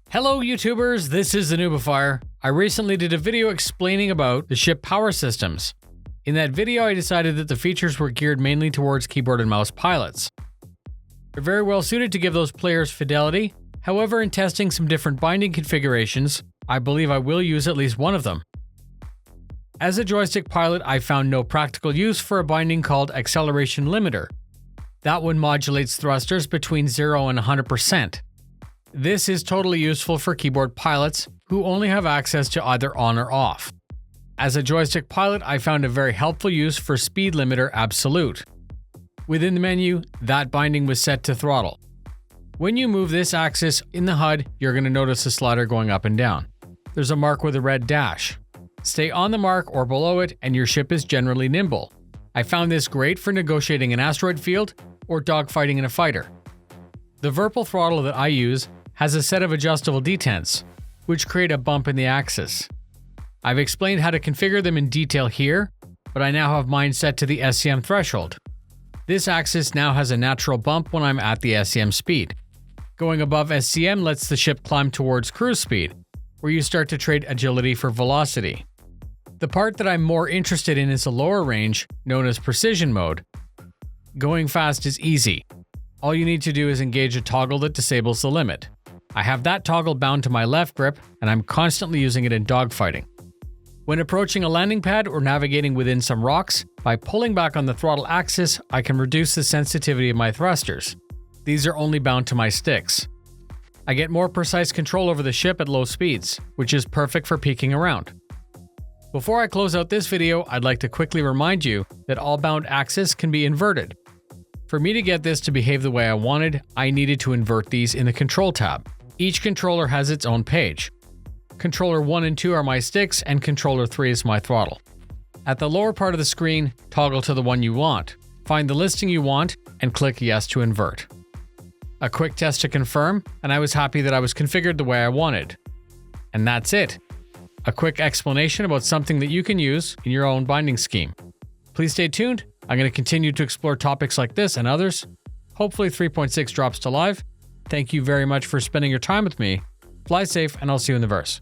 Hello YouTubers, this is the noobifier. I recently did a video explaining about the ship power systems. In that video I decided that the features were geared mainly towards keyboard and mouse pilots. They're very well suited to give those players fidelity, however in testing some different binding configurations, I believe I will use at least one of them. As a joystick pilot, I found no practical use for a binding called acceleration limiter. That one modulates thrusters between 0 and 100%. This is totally useful for keyboard pilots who only have access to either on or off. As a joystick pilot, I found a very helpful use for speed limiter absolute. Within the menu, that binding was set to throttle. When you move this axis in the HUD, you're going to notice a slider going up and down. There's a mark with a red dash. Stay on the mark or below it and your ship is generally nimble. I found this great for negotiating an asteroid field or dogfighting in a fighter. The Verpal throttle that I use has a set of adjustable detents, which create a bump in the axis. I've explained how to configure them in detail here, but I now have mine set to the SEM Threshold. This axis now has a natural bump when I'm at the SEM speed. Going above SEM lets the ship climb towards cruise speed, where you start to trade agility for velocity. The part that I'm more interested in is the lower range, known as precision mode. Going fast is easy. All you need to do is engage a toggle that disables the limit. I have that toggle bound to my left grip, and I'm constantly using it in dogfighting. When approaching a landing pad or navigating within some rocks, by pulling back on the throttle axis, I can reduce the sensitivity of my thrusters. These are only bound to my sticks. I get more precise control over the ship at low speeds, which is perfect for peeking around. Before I close out this video, I'd like to quickly remind you that all bound axes can be inverted. For me to get this to behave the way I wanted, I needed to invert these in the Control tab. Each controller has its own page. Controller 1 and 2 are my sticks, and Controller 3 is my throttle. At the lower part of the screen, toggle to the one you want, find the listing you want, and click Yes to invert. A quick test to confirm, and I was happy that I was configured the way I wanted. And that's it. A quick explanation about something that you can use in your own binding scheme. Please stay tuned. I'm going to continue to explore topics like this and others. Hopefully 3.6 drops to live. Thank you very much for spending your time with me. Fly safe, and I'll see you in the verse.